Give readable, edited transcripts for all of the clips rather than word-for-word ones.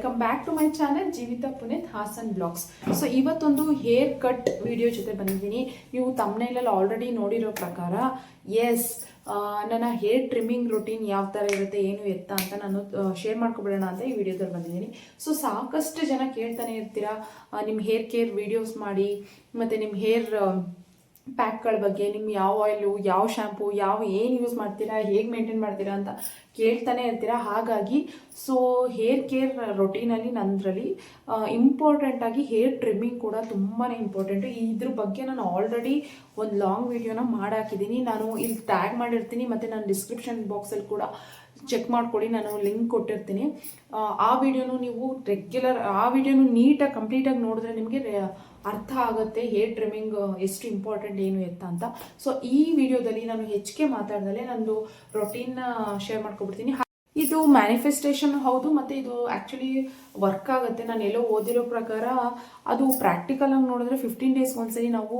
Welcome back to my channel Jeevitha Puneeth Hassan blogs. So ಇವತ್ತೊಂದು hair cut video ಜೊತೆ ಬಂದಿದ್ದೀನಿ. ನೀವು ತಮ್ನೇಲಲ್ಲಿ ಆಲ್ರೆಡಿ ನೋಡಿರೋ ಪ್ರಕಾರ ಎಸ್ ನನ್ನ ಹೇರ್ ಟ್ರಿಮ್ಮಿಂಗ್ ರೂಟೀನ್ ಯಾವ ಥರ ಇರುತ್ತೆ ಏನು ಎತ್ತ ಅಂತ ನಾನು ಶೇರ್ ಮಾಡ್ಕೊಬಿಡೋಣ ಅಂತ ಈ ವಿಡಿಯೋದಲ್ಲಿ ಬಂದಿದ್ದೀನಿ. ಸೊ ಸಾಕಷ್ಟು ಜನ ಕೇಳ್ತಾನೆ ಇರ್ತೀರಾ ನಿಮ್ಮ ಹೇರ್ ಕೇರ್ ವಿಡಿಯೋಸ್ ಮಾಡಿ, ಮತ್ತು ನಿಮ್ಮ ಹೇರ್ ಪ್ಯಾಕ್ಗಳ ಬಗ್ಗೆ, ನಿಮ್ಮ ಯಾವ ಆಯಿಲು, ಯಾವ ಶ್ಯಾಂಪು, ಏನು ಯೂಸ್ ಮಾಡ್ತೀರಾ, ಹೇಗೆ ಮೇಂಟೈನ್ ಮಾಡ್ತೀರಾ ಅಂತ ಕೇಳ್ತಾನೆ ಇರ್ತೀರಾ. ಹಾಗಾಗಿ ಸೊ ಹೇರ್ ಕೇರ್ ರೊಟೀನಲ್ಲಿ ನಂದರಲ್ಲಿ ಇಂಪಾರ್ಟೆಂಟಾಗಿ ಹೇರ್ ಟ್ರಿಮ್ಮಿಂಗ್ ಕೂಡ ತುಂಬಾ ಇಂಪಾರ್ಟೆಂಟು. ಇದ್ರ ಬಗ್ಗೆ ನಾನು ಆಲ್ರೆಡಿ ಒಂದು ಲಾಂಗ್ ವಿಡಿಯೋನ ಮಾಡಾಕಿದ್ದೀನಿ. ನಾನು ಇಲ್ಲಿ ಟ್ಯಾಗ್ ಮಾಡಿರ್ತೀನಿ, ಮತ್ತು ನಾನು ಡಿಸ್ಕ್ರಿಪ್ಷನ್ ಬಾಕ್ಸಲ್ಲಿ ಕೂಡ ಚೆಕ್ ಮಾಡ್ಕೊಳ್ಳಿ, ನಾನು ಲಿಂಕ್ ಕೊಟ್ಟಿರ್ತೀನಿ. ಆ ವಿಡಿಯೋನು ನೀವು ಆ ವಿಡಿಯೋನು ನೀಟಾಗಿ ಕಂಪ್ಲೀಟಾಗಿ ನೋಡಿದ್ರೆ ನಿಮಗೆ ಅರ್ಥ ಆಗುತ್ತೆ ಹೇರ್ ಟ್ರಿಮ್ಮಿಂಗ್ ಎಷ್ಟು ಇಂಪಾರ್ಟೆಂಟ್ ಏನು ಎತ್ತ ಅಂತ. ಸೊ ಈ ವಿಡಿಯೋದಲ್ಲಿ ನಾನು ಹೆಚ್ಚಿಗೆ ಮಾತಾಡ್ದಲೆ ನಂದು ರೊಟೀನ್ನ ಶೇರ್ ಮಾಡ್ಕೊಬಿಡ್ತೀನಿ. ಇದು ಮ್ಯಾನಿಫೆಸ್ಟೇಷನ್ ಹೌದು, ಮತ್ತು ಇದು ಆ್ಯಕ್ಚುಲಿ ವರ್ಕ್ ಆಗುತ್ತೆ. ನಾನು ಎಲ್ಲೋ ಓದಿರೋ ಪ್ರಕಾರ ಅದು ಪ್ರಾಕ್ಟಿಕಲ್ ಆಗಿ ನೋಡಿದ್ರೆ 15 ಡೇಸ್ ಒಂದ್ಸರಿ ನಾವು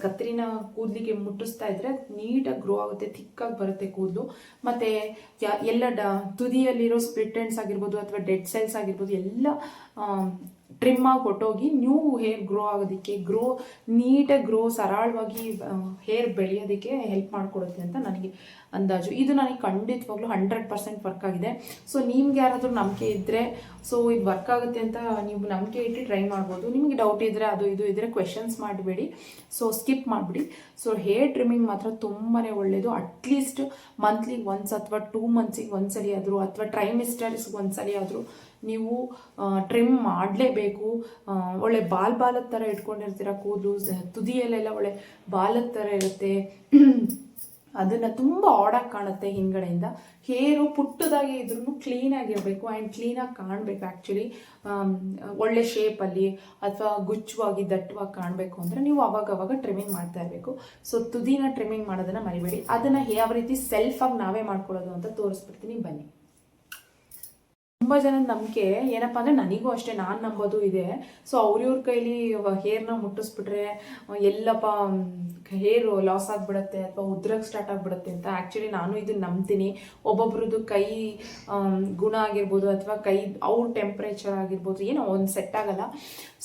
ಕತ್ತರಿನ ಕೂದಲಿಗೆ ಮುಟ್ಟಿಸ್ತಾ ಇದ್ರೆ ನೀಟಾಗಿ ಗ್ರೋ ಆಗುತ್ತೆ, ಥಿಕ್ಕಾಗಿ ಬರುತ್ತೆ ಕೂದಲು. ಮತ್ತು ಎಲ್ಲ ತುದಿಯಲ್ಲಿರೋ ಸ್ಪ್ಲಿಟ್ ಎಂಡ್ಸ್ ಆಗಿರ್ಬೋದು ಅಥವಾ ಡೆಡ್ ಸೆಲ್ಸ್ ಆಗಿರ್ಬೋದು ಎಲ್ಲ ಟ್ರಿಮ್ ಆಗಿ ಹೊಟ್ಟೋಗಿ ನ್ಯೂ ಹೇರ್ ಗ್ರೋ ಆಗೋದಕ್ಕೆ, ನೀಟಾಗಿ ಸರಳವಾಗಿ ಹೇರ್ ಬೆಳೆಯೋದಕ್ಕೆ ಹೆಲ್ಪ್ ಮಾಡಿಕೊಡುತ್ತೆ ಅಂತ ನನಗೆ ಅಂದಾಜು. ಇದು ನನಗೆ ಖಂಡಿತವಾಗ್ಲೂ 100% ವರ್ಕ್ ಆಗಿದೆ. ಸೊ ನಿಮ್ಗೆ ಯಾರಾದರೂ ನಂಬಿಕೆ ಇದ್ದರೆ, ಸೊ ಇದು ವರ್ಕ್ ಆಗುತ್ತೆ ಅಂತ ನೀವು ನಂಬಿಕೆ ಇಟ್ಟು ಟ್ರೈ ಮಾಡ್ಬೋದು. ನಿಮಗೆ ಡೌಟ್ ಇದ್ದರೆ, ಅದು ಇದು ಇದ್ದರೆ ಕ್ವೆಶನ್ಸ್ ಮಾಡಬೇಡಿ, ಸೊ ಸ್ಕಿಪ್ ಮಾಡಿಬಿಡಿ. ಸೊ ಹೇರ್ ಟ್ರಿಮ್ಮಿಂಗ್ ಮಾತ್ರ ತುಂಬಾ ಒಳ್ಳೆಯದು. ಅಟ್ಲೀಸ್ಟ್ ಮಂತ್ಲಿಗೆ ಒನ್ಸ್ ಅಥವಾ 2 ಮಂತ್ಸಿಗೆ ಒಂದ್ಸಲಿ ಆದರೂ ಅಥವಾ ಟ್ರೈಮಿಸ್ಟರ್ಸ್ಗೆ ಒಂದ್ಸಲಿ ಆದರೂ ನೀವು ಟ್ರಿಮ್ ಮಾಡಲೇಬೇಕು. ಒಳ್ಳೆ ಬಾಲದ ಥರ ಇಟ್ಕೊಂಡಿರ್ತೀರ ಕೂದಲು, ತುದಿಯಲ್ಲೆಲ್ಲ ಒಳ್ಳೆ ಬಾಲದ ಥರ ಇರುತ್ತೆ. ಅದನ್ನು ತುಂಬ ಆಡಾಗಿ ಕಾಣುತ್ತೆ ಹಿಂದ್ಗಡೆಯಿಂದ. ಹೇರು ಪುಟ್ಟದಾಗಿ ಇದ್ರೂ ಕ್ಲೀನಾಗಿರಬೇಕು ಆ್ಯಂಡ್ ಕ್ಲೀನಾಗಿ ಕಾಣಬೇಕು. ಆ್ಯಕ್ಚುಲಿ ಒಳ್ಳೆ ಶೇಪಲ್ಲಿ ಅಥವಾ ಗುಚ್ಛವಾಗಿ ದಟ್ಟವಾಗಿ ಕಾಣಬೇಕು ಅಂದರೆ ನೀವು ಅವಾಗವಾಗ ಟ್ರಿಮ್ಮಿಂಗ್ ಮಾಡ್ತಾ ಇರಬೇಕು. ಸೊ ತುದಿನ ಟ್ರಿಮ್ಮಿಂಗ್ ಮಾಡೋದನ್ನು ಮರಿಬೇಡಿ. ಅದನ್ನು ಯಾವ ರೀತಿ ಸೆಲ್ಫಾಗಿ ನಾವೇ ಮಾಡ್ಕೊಳ್ಳೋದು ಅಂತ ತೋರಿಸ್ಬಿಡ್ತೀನಿ, ಬನ್ನಿ. ತುಂಬ ಜನದ ನಂಬಿಕೆ ಏನಪ್ಪ ಅಂದರೆ, ನನಗೂ ಅಷ್ಟೇ, ನಾನು ನಂಬೋದು ಇದೆ. ಸೊ ಅವ್ರ ಕೈಲಿ ಹೇರ್ನ ಮುಟ್ಟಿಸ್ಬಿಟ್ರೆ ಎಲ್ಲಪ್ಪ ಹೇರು ಲಾಸ್ ಆಗಿಬಿಡುತ್ತೆ ಅಥವಾ ಉದ್ರಕ್ಕೆ ಸ್ಟಾರ್ಟ್ ಆಗಿಬಿಡುತ್ತೆ ಅಂತ. ಆ್ಯಕ್ಚುಲಿ ನಾನು ಇದನ್ನು ನಂಬ್ತೀನಿ. ಒಬ್ಬೊಬ್ರದ್ದು ಕೈ ಗುಣ ಆಗಿರ್ಬೋದು ಅಥವಾ ಅವ್ರ ಟೆಂಪ್ರೇಚರ್ ಆಗಿರ್ಬೋದು, ಏನೋ ಒಂದು ಸೆಟ್ ಆಗಲ್ಲ.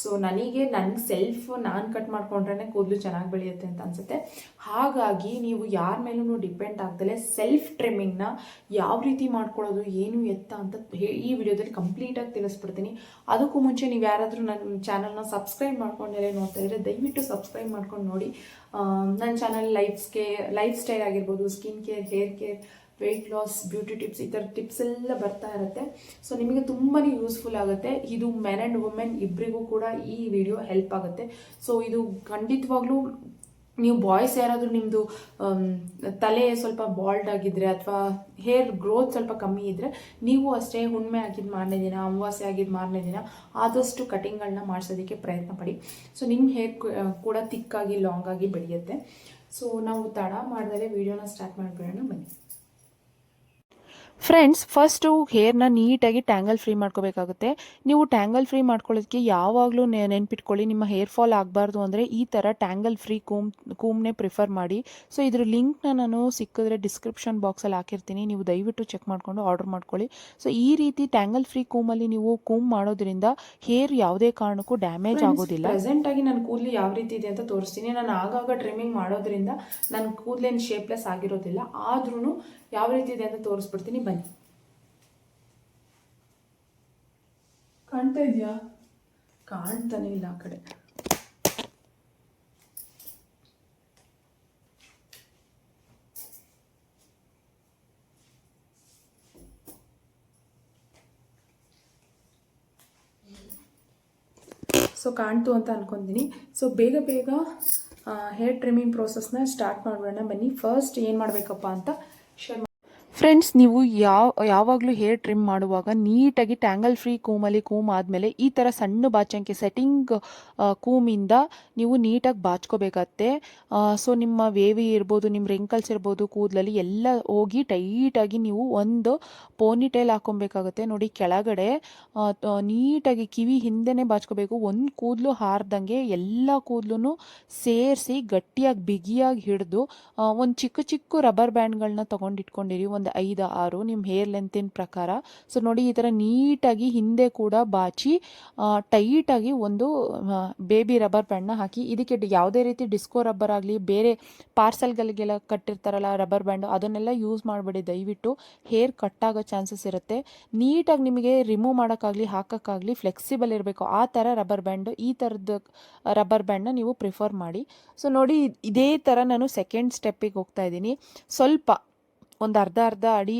ಸೊ ನನಗೆ ನಾನು ಕಟ್ ಮಾಡ್ಕೊಂಡ್ರೆ ಕೂದಲು ಚೆನ್ನಾಗಿ ಬೆಳೆಯುತ್ತೆ ಅಂತ ಅನಿಸುತ್ತೆ. ಹಾಗಾಗಿ ನೀವು ಯಾರ ಮೇಲೂ ಡಿಪೆಂಡ್ ಆಗ್ದಲೇ ಸೆಲ್ಫ್ ಟ್ರಿಮ್ಮಿಂಗ್ನ ಯಾವ ರೀತಿ ಮಾಡ್ಕೊಳ್ಳೋದು ಏನು ಎತ್ತ ಅಂತ ಈ ವಿಡಿಯೋದಲ್ಲಿ ಕಂಪ್ಲೀಟಾಗಿ ತಿಳಿಸ್ಬಿಡ್ತೀನಿ. ಅದಕ್ಕೂ ಮುಂಚೆ ನೀವು ಯಾರಾದರೂ ನನ್ನ ಚಾನಲ್ನ ಸಬ್ಸ್ಕ್ರೈಬ್ ಮಾಡ್ಕೊಂಡೇ ನೋಡ್ತಾ ಇದ್ದರೆ ದಯವಿಟ್ಟು ಸಬ್ಸ್ಕ್ರೈಬ್ ಮಾಡ್ಕೊಂಡು ನೋಡಿ. ನನ್ನ ಚಾನಲ್ ಲೈಫ್ ಸ್ಟೈಲ್ ಆಗಿರ್ಬೋದು, skin care, hair care, weight loss, beauty tips, ಈ ಥರ ಟಿಪ್ಸ್ ಎಲ್ಲ ಬರ್ತಾ ಇರುತ್ತೆ. ಸೊ ನಿಮಗೆ ತುಂಬಾ ಯೂಸ್ಫುಲ್ ಆಗುತ್ತೆ. ಇದು ಮೆನ್ ಆ್ಯಂಡ್ ವುಮೆನ್ ಇಬ್ಬರಿಗೂ ಕೂಡ ಈ ವಿಡಿಯೋ ಹೆಲ್ಪ್ ಆಗುತ್ತೆ. ಸೊ ಇದು ಖಂಡಿತವಾಗ್ಲೂ ನೀವು ಬಾಯ್ಸ್ ಯಾರಾದರೂ ನಿಮ್ಮದು ತಲೆ ಸ್ವಲ್ಪ ಬಾಲ್ಡ್ ಆಗಿದ್ದರೆ ಅಥವಾ ಹೇರ್ ಗ್ರೋತ್ ಸ್ವಲ್ಪ ಕಮ್ಮಿ ಇದ್ದರೆ, ನೀವು ಅಷ್ಟೇ ಹುಣ್ಣಿಮೆ ಆಗಿದ್ದು ಮಾರನೇ ದಿನ, ಅಮಾವಾಸ್ಯೆ ಆಗಿದ್ದು ಮಾರನೇ ದಿನ ಆದಷ್ಟು ಕಟಿಂಗ್ಗಳನ್ನ ಮಾಡಿಸೋದಕ್ಕೆ ಪ್ರಯತ್ನ ಪಡಿ. ಸೊ ನಿಮ್ಮ ಹೇರ್ ಕೂಡ ಥಿಕ್ಕಾಗಿ ಲಾಂಗಾಗಿ ಬೆಳೆಯುತ್ತೆ. ಸೊ ನಾವು ತಡ ಮಾಡ್ದಲೇ ವಿಡಿಯೋನ ಸ್ಟಾರ್ಟ್ ಮಾಡಿಬಿಡೋಣ, ಬನ್ನಿ. ಫ್ರೆಂಡ್ಸ್, ಫಸ್ಟು ಹೇರ್ನ ನೀಟಾಗಿ ಟ್ಯಾಂಗಲ್ ಫ್ರೀ ಮಾಡ್ಕೋಬೇಕಾಗುತ್ತೆ. ನೀವು ಟ್ಯಾಂಗಲ್ ಫ್ರೀ ಮಾಡ್ಕೊಳ್ಳೋದಕ್ಕೆ ಯಾವಾಗಲೂ ನೆನ್ಪಿಟ್ಕೊಳ್ಳಿ, ನಿಮ್ಮ ಹೇರ್ ಫಾಲ್ ಆಗಬಾರ್ದು ಅಂದರೆ ಈ ಥರ ಟ್ಯಾಂಗಲ್ ಫ್ರೀ ಕೂಮ್ನೇ ಪ್ರಿಫರ್ ಮಾಡಿ. ಸೊ ಇದ್ರ ಲಿಂಕ್ನ ನಾನು ಸಿಕ್ಕಿದ್ರೆ ಡಿಸ್ಕ್ರಿಪ್ಷನ್ ಬಾಕ್ಸಲ್ಲಿ ಹಾಕಿರ್ತೀನಿ, ನೀವು ದಯವಿಟ್ಟು ಚೆಕ್ ಮಾಡಿಕೊಂಡು ಆರ್ಡರ್ ಮಾಡ್ಕೊಳ್ಳಿ. ಸೊ ಈ ರೀತಿ ಟ್ಯಾಂಗಲ್ ಫ್ರೀ ಕೂಮಲ್ಲಿ ನೀವು ಕೂಮ್ ಮಾಡೋದ್ರಿಂದ ಹೇರ್ ಯಾವುದೇ ಕಾರಣಕ್ಕೂ ಡ್ಯಾಮೇಜ್ ಆಗೋದಿಲ್ಲ. ಪ್ರೆಸೆಂಟಾಗಿ ನನ್ನ ಕೂದಲು ಯಾವ ರೀತಿ ಇದೆ ಅಂತ ತೋರಿಸ್ತೀನಿ. ನಾನು ಆಗಾಗ ಟ್ರಿಮ್ಮಿಂಗ್ ಮಾಡೋದ್ರಿಂದ ನನ್ನ ಕೂದಲೇನು ಶೇಪ್ಲೆಸ್ ಆಗಿರೋದಿಲ್ಲ, ಆದ್ರೂ ಯಾವ ರೀತಿ ಇದೆ ಅಂತ ತೋರಿಸ್ಬಿಡ್ತೀನಿ, ಬನ್ನಿ. ಕಾಣ್ತಾ ಇದೆಯಾ? ಕಾಣ್ತಾನೆ ಇಲ್ಲ ಆ ಕಡೆ. ಸೊ ಕಾಣ್ತು ಅಂತ ಅನ್ಕೊತೀನಿ. ಸೊ ಬೇಗ ಹೇರ್ ಟ್ರಿಮ್ಮಿಂಗ್ ಪ್ರೋಸೆಸ್ನ ಸ್ಟಾರ್ಟ್ ಮಾಡೋಣ, ಬನ್ನಿ. ಫಸ್ಟ್ ಏನು ಮಾಡಬೇಕಪ್ಪ ಅಂತ ಶೇರ್. ಫ್ರೆಂಡ್ಸ್, ನೀವು ಯಾವಾಗಲೂ ಹೇರ್ ಟ್ರಿಮ್ ಮಾಡುವಾಗ ನೀಟಾಗಿ ಟ್ಯಾಂಗಲ್ ಫ್ರೀ ಕೂಮಲ್ಲಿ ಆದಮೇಲೆ ಈ ಥರ ಸಣ್ಣ ಬಾಚಂಕೆ ಸೆಟ್ಟಿಂಗ್ ಕೂಮಿಂದ ನೀವು ನೀಟಾಗಿ ಬಾಚ್ಕೋಬೇಕಾಗತ್ತೆ. ಸೊ ನಿಮ್ಮ ವೇವಿ ಇರ್ಬೋದು, ನಿಮ್ಮ ರಿಂಕಲ್ಸ್ ಇರ್ಬೋದು, ಕೂದಲಲ್ಲಿ ಎಲ್ಲ ಹೋಗಿ ಟೈಟಾಗಿ ನೀವು ಒಂದು ಪೋನಿಟೇಲ್ ಹಾಕೊಬೇಕಾಗುತ್ತೆ. ನೋಡಿ, ಕೆಳಗಡೆ ನೀಟಾಗಿ ಕಿವಿ ಹಿಂದೆನೇ ಬಾಚ್ಕೋಬೇಕು. ಒಂದು ಕೂದಲು ಹಾರ್ದಂಗೆ ಎಲ್ಲ ಕೂದಲು ಸೇರಿಸಿ ಗಟ್ಟಿಯಾಗಿ ಬಿಗಿಯಾಗಿ ಹಿಡಿದು ಒಂದು ಚಿಕ್ಕ ರಬ್ಬರ್ ಬ್ಯಾಂಡ್ಗಳನ್ನ ತೊಗೊಂಡಿಟ್ಕೊಂಡಿರಿ. ಒಂದು 5 6 ನಿಮ್ಮ ಹೇರ್ ಲೆಂತಿನ ಪ್ರಕಾರ. ಸೊ ನೋಡಿ ಈ ಥರ ನೀಟಾಗಿ ಹಿಂದೆ ಕೂಡ ಬಾಚಿ ಟೈಟಾಗಿ ಒಂದು ಬೇಬಿ ರಬ್ಬರ್ ಬ್ಯಾಂಡ್ನ ಹಾಕಿ. ಇದಕ್ಕೆ ಯಾವುದೇ ರೀತಿ ಡಿಸ್ಕೋ ರಬ್ಬರ್ ಆಗಲಿ, ಬೇರೆ ಪಾರ್ಸೆಲ್ಗಳಿಗೆಲ್ಲ ಕಟ್ಟಿರ್ತಾರಲ್ಲ ರಬ್ಬರ್ ಬ್ಯಾಂಡು, ಅದನ್ನೆಲ್ಲ ಯೂಸ್ ಮಾಡಬೇಡಿ ದಯವಿಟ್ಟು. ಹೇರ್ ಕಟ್ ಆಗೋ ಚಾನ್ಸಸ್ ಇರುತ್ತೆ. ನೀಟಾಗಿ ನಿಮಗೆ ರಿಮೂವ್ ಮಾಡೋಕ್ಕಾಗಲಿ ಹಾಕೋಕ್ಕಾಗಲಿ ಫ್ಲೆಕ್ಸಿಬಲ್ ಇರಬೇಕು. ಆ ಥರ ರಬ್ಬರ್ ಬ್ಯಾಂಡು, ಈ ಥರದ್ದು ರಬ್ಬರ್ ಬ್ಯಾಂಡ್ನ ನೀವು ಪ್ರಿಫರ್ ಮಾಡಿ. ಸೊ ನೋಡಿ ಇದೇ ಥರ ನಾನು ಸೆಕೆಂಡ್ ಸ್ಟೆಪ್ಪಿಗೆ ಹೋಗ್ತಾ ಇದ್ದೀನಿ. ಸ್ವಲ್ಪ ಒಂದು ಅರ್ಧ ಅಡಿ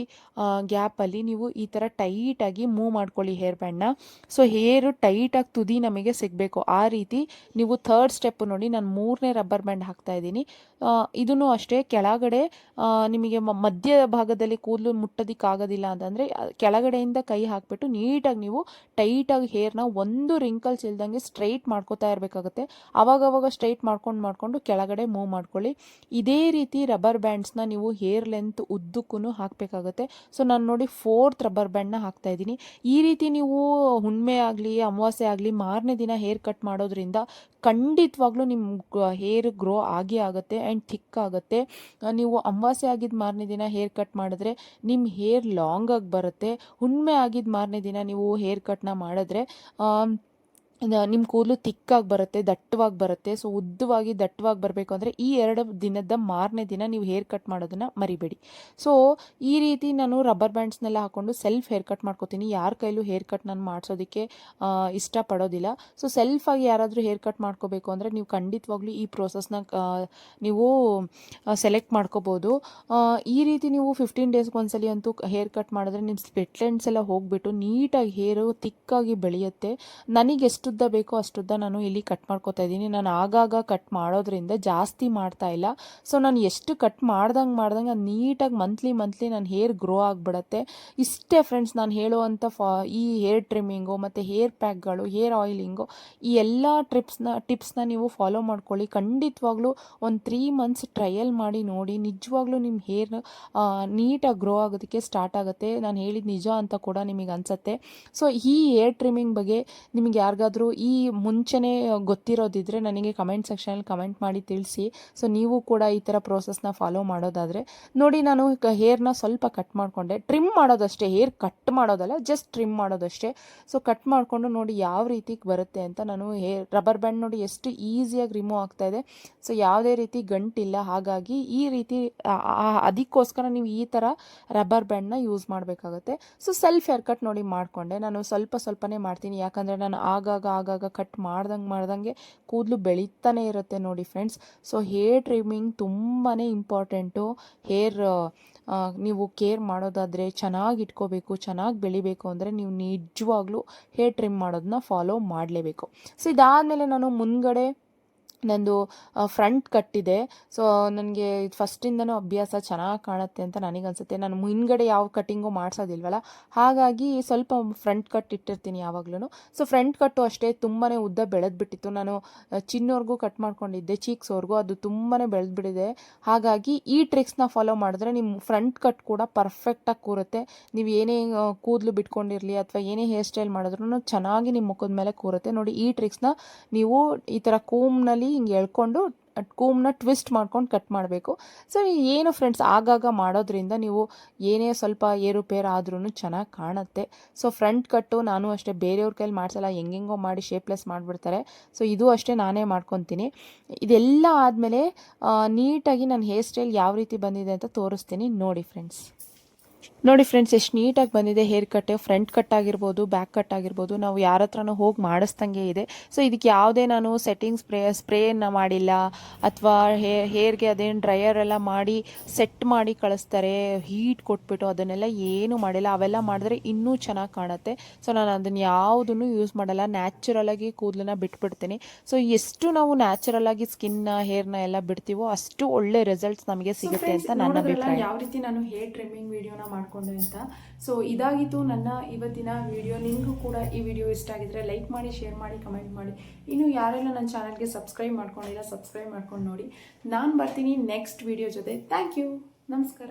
ಗ್ಯಾಪಲ್ಲಿ ನೀವು ಈ ಥರ ಟೈಟಾಗಿ ಮೂವ್ ಮಾಡ್ಕೊಳ್ಳಿ ಹೇರ್ ಬ್ಯಾಂಡ್ನ. ಸೊ ಹೇರು ಟೈಟಾಗಿ ತುದಿ ನಮಗೆ ಸಿಗಬೇಕು. ಆ ರೀತಿ ನೀವು ಥರ್ಡ್ ಸ್ಟೆಪ್ ನೋಡಿ, ನಾನು 3ನೇ ರಬ್ಬರ್ ಬ್ಯಾಂಡ್ ಹಾಕ್ತಾ ಇದ್ದೀನಿ. ಇದನ್ನು ಅಷ್ಟೇ ಕೆಳಗಡೆ ನಿಮಗೆ ಮಧ್ಯ ಭಾಗದಲ್ಲಿ ಕೂದಲು ಮುಟ್ಟೋದಕ್ಕಾಗೋದಿಲ್ಲ ಅಂತಂದರೆ ಕೆಳಗಡೆಯಿಂದ ಕೈ ಹಾಕಿಬಿಟ್ಟು ನೀಟಾಗಿ ನೀವು ಟೈಟಾಗಿ ಹೇರ್ನ ಒಂದು ರಿಂಕಲ್ಸ್ ಇಲ್ದಂಗೆ ಸ್ಟ್ರೈಟ್ ಮಾಡ್ಕೋತಾ ಇರಬೇಕಾಗುತ್ತೆ. ಆವಾಗವಾಗ ಸ್ಟ್ರೈಟ್ ಮಾಡಿಕೊಂಡು ಕೆಳಗಡೆ ಮೂವ್ ಮಾಡ್ಕೊಳ್ಳಿ. ಇದೇ ರೀತಿ ರಬ್ಬರ್ ಬ್ಯಾಂಡ್ಸ್ನ ನೀವು ಹೇರ್ ಲೆಂತ್ ಉದ್ದಕ್ಕೂ ಹಾಕಬೇಕಾಗುತ್ತೆ. ಸೊ ನಾನು ನೋಡಿ 4th ರಬ್ಬರ್ ಬ್ಯಾಂಡ್ನ ಹಾಕ್ತಾ ಇದ್ದೀನಿ. ಈ ರೀತಿ ನೀವು ಹುಣ್ಣಿಮೆ ಆಗಲಿ ಅಮಾವಾಸ್ಯೆ ಆಗಲಿ ಮಾರನೇ ದಿನ ಹೇರ್ ಕಟ್ ಮಾಡೋದ್ರಿಂದ ಖಂಡಿತವಾಗ್ಲೂ ನಿಮ್ಮ ಹೇರ್ ಗ್ರೋ ಆಗುತ್ತೆ ಆ್ಯಂಡ್ ಥಿಕ್ ಆಗುತ್ತೆ. ನೀವು ಅಮಾವಾಸ್ಯೆ ಆಗಿದ್ದ ಮಾರನೇ ದಿನ ಹೇರ್ ಕಟ್ ಮಾಡಿದ್ರೆ ನಿಮ್ಮ ಹೇರ್ ಲಾಂಗ್ ಆಗಿ ಬರುತ್ತೆ. ಹುಣ್ಣಿಮೆ ಆಗಿದ್ದ ಮಾರನೇ ದಿನ ನೀವು ಹೇರ್ ಕಟ್ನ ಮಾಡಿದ್ರೆ ನಿಮ್ಮ ಕೂದಲು ತಿಕ್ಕಾಗಿ ಬರುತ್ತೆ, ದಟ್ಟವಾಗಿ ಬರುತ್ತೆ. ಸೊ ಉದ್ದವಾಗಿ ದಟ್ಟವಾಗಿ ಬರಬೇಕು ಅಂದರೆ ಈ 2 ದಿನದ ಮಾರನೇ ದಿನ ನೀವು ಹೇರ್ ಕಟ್ ಮಾಡೋದನ್ನು ಮರಿಬೇಡಿ. ಸೊ ಈ ರೀತಿ ನಾನು ರಬ್ಬರ್ ಬ್ಯಾಂಡ್ಸ್ನೆಲ್ಲ ಹಾಕ್ಕೊಂಡು ಸೆಲ್ಫ್ ಹೇರ್ ಕಟ್ ಮಾಡ್ಕೋತೀನಿ. ಯಾರ ಕೈಲೂ ಹೇರ್ ಕಟ್ ನಾನು ಮಾಡಿಸೋದಕ್ಕೆ ಇಷ್ಟಪಡೋದಿಲ್ಲ. ಸೊ ಸೆಲ್ಫಾಗಿ ಯಾರಾದರೂ ಹೇರ್ ಕಟ್ ಮಾಡ್ಕೋಬೇಕು ಅಂದರೆ ನೀವು ಖಂಡಿತವಾಗ್ಲೂ ಈ ಪ್ರೋಸೆಸ್ನ ನೀವು ಸೆಲೆಕ್ಟ್ ಮಾಡ್ಕೋಬೋದು. ಈ ರೀತಿ ನೀವು 15 ಡೇಸ್ಗೆ ಒಂದ್ಸಲಿ ಅಂತೂ ಹೇರ್ ಕಟ್ ಮಾಡಿದ್ರೆ ನಿಮ್ಮ ಸ್ಪ್ಲಿಟ್ ಎಂಡ್ಸ್ ಎಲ್ಲ ಹೋಗಿಬಿಟ್ಟು ನೀಟಾಗಿ ಹೇರು ತಿಕ್ಕಾಗಿ ಬೆಳೆಯುತ್ತೆ. ನನಗೆ ಎಷ್ಟು ಉದ್ದ ಬೇಕೋ ಅಷ್ಟುದ್ದ ನಾನು ಇಲ್ಲಿ ಕಟ್ ಮಾಡ್ಕೋತಾ ಇದ್ದೀನಿ. ನಾನು ಆಗಾಗ ಕಟ್ ಮಾಡೋದ್ರಿಂದ ಜಾಸ್ತಿ ಮಾಡ್ತಾ ಇಲ್ಲ. ಸೊ ನಾನು ಎಷ್ಟು ಕಟ್ ಮಾಡ್ದಂಗೆ ಅದು ನೀಟಾಗಿ ಮಂತ್ಲಿ ನನ್ನ ಹೇರ್ ಗ್ರೋ ಆಗಿಬಿಡತ್ತೆ. ಇಷ್ಟೇ ಫ್ರೆಂಡ್ಸ್ ನಾನು ಹೇಳುವಂಥ ಈ ಹೇರ್ ಟ್ರಿಮ್ಮಿಂಗು ಮತ್ತು ಹೇರ್ ಪ್ಯಾಕ್ಗಳು, ಹೇರ್ ಆಯಿಲಿಂಗು, ಈ ಎಲ್ಲ ಟಿಪ್ಸ್ನ ನೀವು ಫಾಲೋ ಮಾಡ್ಕೊಳ್ಳಿ. ಖಂಡಿತವಾಗ್ಲೂ ಒಂದು 3 ಮಂತ್ಸ್ ಟ್ರಯಲ್ ಮಾಡಿ ನೋಡಿ. ನಿಜವಾಗ್ಲೂ ನಿಮ್ಮ ಹೇರ್ ನೀಟಾಗಿ ಗ್ರೋ ಆಗೋದಕ್ಕೆ ಸ್ಟಾರ್ಟ್ ಆಗುತ್ತೆ. ನಾನು ಹೇಳಿದ ನಿಜ ಅಂತ ಕೂಡ ನಿಮಗೆ ಅನಿಸುತ್ತೆ. ಸೊ ಈ ಹೇರ್ ಟ್ರಿಮ್ಮಿಂಗ್ ಬಗ್ಗೆ ನಿಮಗೆ ಯಾರಿಗಾದ್ರೂ ಈ ಮುಂಚೆನೇ ಗೊತ್ತಿರೋದಿದ್ರೆ ನನಗೆ ಕಮೆಂಟ್ ಸೆಕ್ಷನಲ್ಲಿ ಕಮೆಂಟ್ ಮಾಡಿ ತಿಳಿಸಿ. ಸೊ ನೀವು ಕೂಡ ಈ ಥರ ಪ್ರೋಸೆಸ್ನ ಫಾಲೋ ಮಾಡೋದಾದರೆ ನೋಡಿ. ನಾನು ಹೇರ್ನ ಸ್ವಲ್ಪ ಕಟ್ ಮಾಡಿಕೊಂಡೆ. ಟ್ರಿಮ್ ಮಾಡೋದಷ್ಟೇ, ಹೇರ್ ಕಟ್ ಮಾಡೋದಲ್ಲ, ಜಸ್ಟ್ ಟ್ರಿಮ್ ಮಾಡೋದಷ್ಟೇ. ಸೊ ಕಟ್ ಮಾಡಿಕೊಂಡು ನೋಡಿ ಯಾವ ರೀತಿ ಬರುತ್ತೆ ಅಂತ. ನಾನು ರಬ್ಬರ್ ಬ್ಯಾಂಡ್ ನೋಡಿ ಎಷ್ಟು ಈಸಿಯಾಗಿ ರಿಮೂವ್ ಆಗ್ತಾ ಇದೆ. ಸೊ ಯಾವುದೇ ರೀತಿ ಗಂಟಿಲ್ಲ. ಹಾಗಾಗಿ ಈ ರೀತಿ ಅದಕ್ಕೋಸ್ಕರ ನೀವು ಈ ಥರ ರಬ್ಬರ್ ಬ್ಯಾಂಡ್ನ ಯೂಸ್ ಮಾಡಬೇಕಾಗುತ್ತೆ. ಸೊ ಸೆಲ್ಫ್ ಹೇರ್ ಕಟ್ ನೋಡಿ ಮಾಡಿಕೊಂಡೆ. ನಾನು ಸ್ವಲ್ಪನೇ ಮಾಡ್ತೀನಿ, ಯಾಕಂದರೆ ನಾನು ಆಗಾಗ ಕಟ್ ಮಾಡ್ದಂಗೆ ಕೂದಲು ಬೆಳೀತಾನೆ ಇರುತ್ತೆ ನೋಡಿ ಫ್ರೆಂಡ್ಸ್. ಸೊ ಹೇರ್ ಟ್ರಿಮ್ಮಿಂಗ್ ತುಂಬಾ ಇಂಪಾರ್ಟೆಂಟು. ಹೇರ್ ನೀವು ಕೇರ್ ಮಾಡೋದಾದರೆ, ಚೆನ್ನಾಗಿ ಇಟ್ಕೋಬೇಕು, ಚೆನ್ನಾಗಿ ಬೆಳಿಬೇಕು ಅಂದರೆ ನೀವು ನಿಜವಾಗ್ಲೂ ಹೇರ್ ಟ್ರಿಮ್ ಮಾಡೋದನ್ನ ಫಾಲೋ ಮಾಡಲೇಬೇಕು. ಸೊ ಇದಾದಮೇಲೆ ನಾನು ಮುಂದ್ಗಡೆ ನಂದು ಫ್ರಂಟ್ ಕಟ್ಟಿದೆ. ಸೊ ನನಗೆ ಫಸ್ಟಿಂದನೂ ಅಭ್ಯಾಸ ಚೆನ್ನಾಗಿ ಕಾಣುತ್ತೆ ಅಂತ ನನಗನ್ಸುತ್ತೆ. ನಾನು ಹಿಂದ್ಗಡೆ ಯಾವ ಕಟ್ಟಿಂಗು ಮಾಡಿಸೋದಿಲ್ವಲ್ಲ, ಹಾಗಾಗಿ ಸ್ವಲ್ಪ ಫ್ರಂಟ್ ಕಟ್ ಇಟ್ಟಿರ್ತೀನಿ ಯಾವಾಗ್ಲೂ. ಸೊ ಫ್ರಂಟ್ ಕಟ್ಟು ಅಷ್ಟೇ ತುಂಬಾ ಉದ್ದ ಬೆಳೆದ್ಬಿಟ್ಟಿತ್ತು. ನಾನು ಚಿನ್ನವರೆಗೂ ಕಟ್ ಮಾಡ್ಕೊಂಡಿದ್ದೆ, ಚೀಕ್ಸ್ವರೆಗೂ. ಅದು ತುಂಬಾ ಬೆಳೆದ್ಬಿಟ್ಟಿದೆ. ಹಾಗಾಗಿ ಈ ಟ್ರಿಕ್ಸ್ನ ಫಾಲೋ ಮಾಡಿದ್ರೆ ನಿಮ್ಮ ಫ್ರಂಟ್ ಕಟ್ ಕೂಡ ಪರ್ಫೆಕ್ಟಾಗಿ ಕೂರುತ್ತೆ. ನೀವು ಏನೇ ಕೂದಲು ಬಿಟ್ಕೊಂಡಿರಲಿ ಅಥವಾ ಏನೇ ಹೇರ್ ಸ್ಟೈಲ್ ಮಾಡಿದ್ರೂ ಚೆನ್ನಾಗಿ ನಿಮ್ಮ ಮುಖದ ಮೇಲೆ ಕೂರುತ್ತೆ ನೋಡಿ. ಈ ಟ್ರಿಕ್ಸ್ನ ನೀವು ಈ ಥರ ಕೂಮ್ನಲ್ಲಿ ಹಿಂಗೆ ಎಳ್ಕೊಂಡು ಕೂಮ್ನ ಟ್ವಿಸ್ಟ್ ಮಾಡ್ಕೊಂಡು ಕಟ್ ಮಾಡಬೇಕು. ಸೊ ಏನು ಫ್ರೆಂಡ್ಸ್, ಆಗಾಗ ಮಾಡೋದ್ರಿಂದ ನೀವು ಏನೇ ಸ್ವಲ್ಪ ಏರುಪೇರು ಆದ್ರೂ ಚೆನ್ನಾಗಿ ಕಾಣುತ್ತೆ. ಸೊ ಫ್ರಂಟ್ ಕಟ್ಟು ನಾನು ಅಷ್ಟೇ ಬೇರೆಯವ್ರ ಕೈಲಿ ಮಾಡಿಸಲ್ಲ, ಹೆಂಗೆಂಗೋ ಮಾಡಿ ಶೇಪ್ಲೆಸ್ ಮಾಡಿಬಿಡ್ತಾರೆ. ಸೊ ಇದು ಅಷ್ಟೇ ನಾನೇ ಮಾಡ್ಕೊತೀನಿ. ಇದೆಲ್ಲ ಆದಮೇಲೆ ನೀಟಾಗಿ ನನ್ನ ಹೇರ್ ಸ್ಟೈಲ್ ಯಾವ ರೀತಿ ಬಂದಿದೆ ಅಂತ ತೋರಿಸ್ತೀನಿ ನೋಡಿ ಫ್ರೆಂಡ್ಸ್. ನೋಡಿ ಫ್ರೆಂಡ್ಸ್, ಎಷ್ಟು ನೀಟಾಗಿ ಬಂದಿದೆ ಹೇರ್ ಕಟ್. ಫ್ರಂಟ್ ಕಟ್ ಆಗಿರ್ಬೋದು, ಬ್ಯಾಕ್ ಕಟ್ ಆಗಿರ್ಬೋದು, ನಾವು ಯಾರ ಹತ್ರನೂ ಹೋಗಿ ಮಾಡಿಸ್ದಂಗೆ ಇದೆ. ಸೊ ಇದಕ್ಕೆ ಯಾವುದೇ ನಾನು ಸೆಟ್ಟಿಂಗ್ ಸ್ಪ್ರೇಯನ್ನು ಮಾಡಿಲ್ಲ, ಅಥವಾ ಹೇರ್ಗೆ ಅದೇನು ಡ್ರೈಯರ್ ಎಲ್ಲ ಮಾಡಿ ಸೆಟ್ ಮಾಡಿ ಕಳಿಸ್ತಾರೆ, ಹೀಟ್ ಕೊಟ್ಬಿಟ್ಟು, ಅದನ್ನೆಲ್ಲ ಏನೂ ಮಾಡಿಲ್ಲ. ಅವೆಲ್ಲ ಮಾಡಿದ್ರೆ ಇನ್ನೂ ಚೆನ್ನಾಗಿ ಕಾಣುತ್ತೆ. ಸೊ ನಾನು ಅದನ್ನು ಯಾವುದನ್ನು ಯೂಸ್ ಮಾಡಲ್ಲ, ನ್ಯಾಚುರಲಾಗಿ ಕೂದಲನ್ನ ಬಿಟ್ಬಿಡ್ತೀನಿ. ಸೊ ಎಷ್ಟು ನಾವು ನ್ಯಾಚುರಲಾಗಿ ಸ್ಕಿನ್ನ ಹೇರ್ನ ಎಲ್ಲ ಬಿಡ್ತೀವೋ ಅಷ್ಟು ಒಳ್ಳೆ ರಿಸಲ್ಟ್ಸ್ ನಮಗೆ ಸಿಗುತ್ತೆ ಅಂತ ನನ್ನ ಅಭಿಪ್ರಾಯ. ಯಾವ ರೀತಿ ನಾನು ಹೇರ್ ಟ್ರಿಮ್ಮಿಂಗ್ ವಿಡಿಯೋನ ಮಾಡ್ಕೊಂಡೆ ಅಂತ. ಸೊ ಇದಾಗಿತ್ತು ನನ್ನ ಇವತ್ತಿನ ವಿಡಿಯೋ. ನಿಮಗೂ ಕೂಡ ಈ ವಿಡಿಯೋ ಇಷ್ಟ ಆಗಿದ್ರೆ ಲೈಕ್ ಮಾಡಿ, ಶೇರ್ ಮಾಡಿ, ಕಮೆಂಟ್ ಮಾಡಿ. ಇನ್ನು ಯಾರೆಲ್ಲ ನನ್ನ ಚಾನಲ್ಗೆ ಸಬ್ಸ್ಕ್ರೈಬ್ ಮಾಡ್ಕೊಂಡಿಲ್ಲ, ಸಬ್ಸ್ಕ್ರೈಬ್ ಮಾಡ್ಕೊಂಡು ನೋಡಿ. ನಾನು ಬರ್ತೀನಿ ನೆಕ್ಸ್ಟ್ ವಿಡಿಯೋ ಜೊತೆ. ಥ್ಯಾಂಕ್ ಯು, ನಮಸ್ಕಾರ.